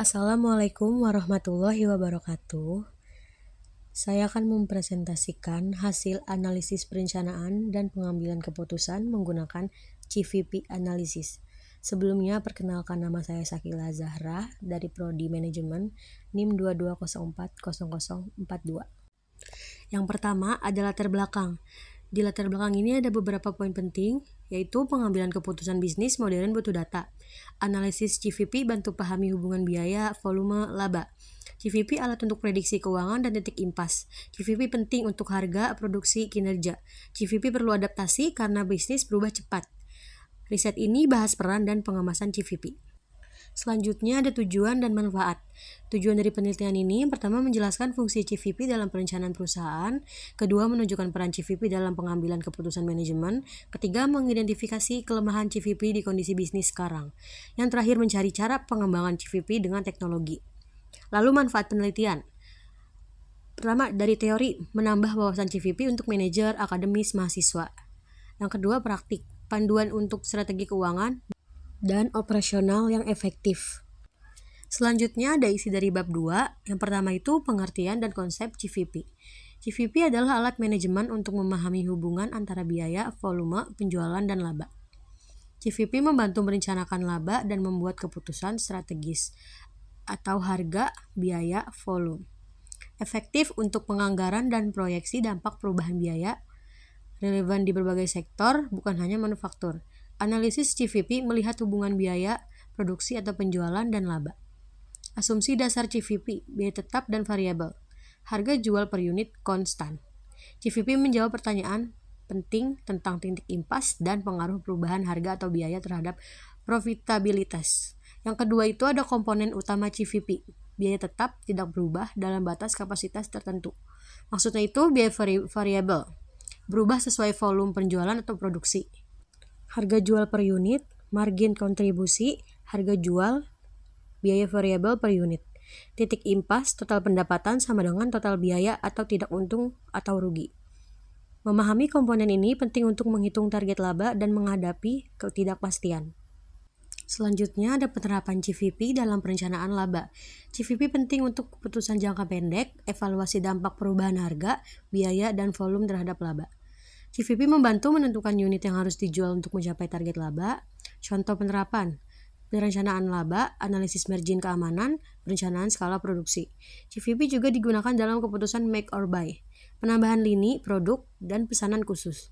Assalamualaikum warahmatullahi wabarakatuh. Saya akan mempresentasikan hasil analisis perencanaan dan pengambilan keputusan menggunakan CVP Analysis. Sebelumnya, perkenalkan nama saya Sakila Zahra dari Prodi Manajemen NIM 22040042. Yang pertama ada latar belakang. Di latar belakang ini ada beberapa poin penting, yaitu pengambilan keputusan bisnis modern butuh data. Analisis CVP bantu pahami hubungan biaya, volume, laba. CVP alat untuk prediksi keuangan dan titik impas. CVP penting untuk harga, produksi, kinerja. CVP perlu adaptasi karena bisnis berubah cepat. Riset ini bahas peran dan pengemasan CVP. Selanjutnya ada tujuan dan manfaat. Tujuan dari penelitian ini pertama menjelaskan fungsi CVP dalam perencanaan perusahaan, kedua menunjukkan peran CVP dalam pengambilan keputusan manajemen, ketiga mengidentifikasi kelemahan CVP di kondisi bisnis sekarang, yang terakhir mencari cara pengembangan CVP dengan teknologi. Lalu manfaat penelitian. Pertama, dari teori, menambah wawasan CVP untuk manajer, akademis, mahasiswa. Yang kedua, praktik, panduan untuk strategi keuangan dan operasional yang efektif. Selanjutnya ada isi dari bab 2. Yang pertama itu pengertian dan konsep CVP. CVP adalah alat manajemen untuk memahami hubungan antara biaya, volume, penjualan, dan laba. CVP membantu merencanakan laba dan membuat keputusan strategis atau harga, biaya, volume. Efektif untuk penganggaran dan proyeksi dampak perubahan biaya, relevan di berbagai sektor, bukan hanya manufaktur. Analisis CVP melihat hubungan biaya, produksi atau penjualan, dan laba. Asumsi dasar CVP, biaya tetap dan variabel. Harga jual per unit konstan. CVP menjawab pertanyaan penting tentang titik impas dan pengaruh perubahan harga atau biaya terhadap profitabilitas. Yang kedua itu ada komponen utama CVP. Biaya tetap tidak berubah dalam batas kapasitas tertentu. Maksudnya itu biaya variabel, berubah sesuai volume penjualan atau produksi. Harga jual per unit, margin kontribusi, harga jual, biaya variabel per unit. Titik impas, total pendapatan sama dengan total biaya atau tidak untung atau rugi. Memahami komponen ini penting untuk menghitung target laba dan menghadapi ketidakpastian. Selanjutnya ada penerapan CVP dalam perencanaan laba. CVP penting untuk keputusan jangka pendek, evaluasi dampak perubahan harga, biaya, dan volume terhadap laba. CVP membantu menentukan unit yang harus dijual untuk mencapai target laba. Contoh penerapan, perencanaan laba, analisis margin keamanan, perencanaan skala produksi. CVP juga digunakan dalam keputusan make or buy, penambahan lini, produk, dan pesanan khusus.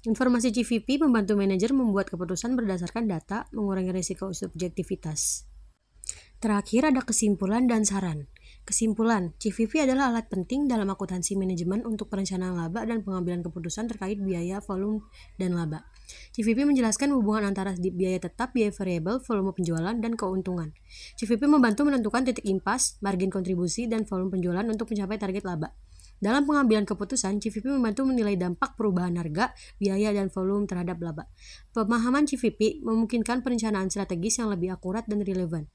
Informasi CVP membantu manajer membuat keputusan berdasarkan data, mengurangi risiko subjektivitas. Terakhir ada kesimpulan dan saran. Kesimpulan, CVP adalah alat penting dalam akuntansi manajemen untuk perencanaan laba dan pengambilan keputusan terkait biaya, volume, dan laba. CVP menjelaskan hubungan antara biaya tetap, biaya variabel, volume penjualan, dan keuntungan. CVP membantu menentukan titik impas, margin kontribusi, dan volume penjualan untuk mencapai target laba. Dalam pengambilan keputusan, CVP membantu menilai dampak perubahan harga, biaya, dan volume terhadap laba. Pemahaman CVP memungkinkan perencanaan strategis yang lebih akurat dan relevan.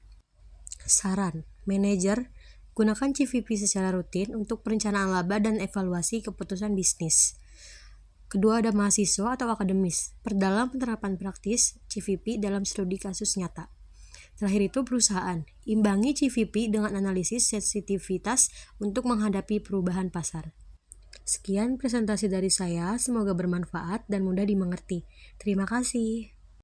Saran, manajer, gunakan CVP secara rutin untuk perencanaan laba dan evaluasi keputusan bisnis. Kedua ada mahasiswa atau akademis, perdalam penerapan praktis CVP dalam studi kasus nyata. Terakhir itu perusahaan, imbangi CVP dengan analisis sensitivitas untuk menghadapi perubahan pasar. Sekian presentasi dari saya, semoga bermanfaat dan mudah dimengerti. Terima kasih.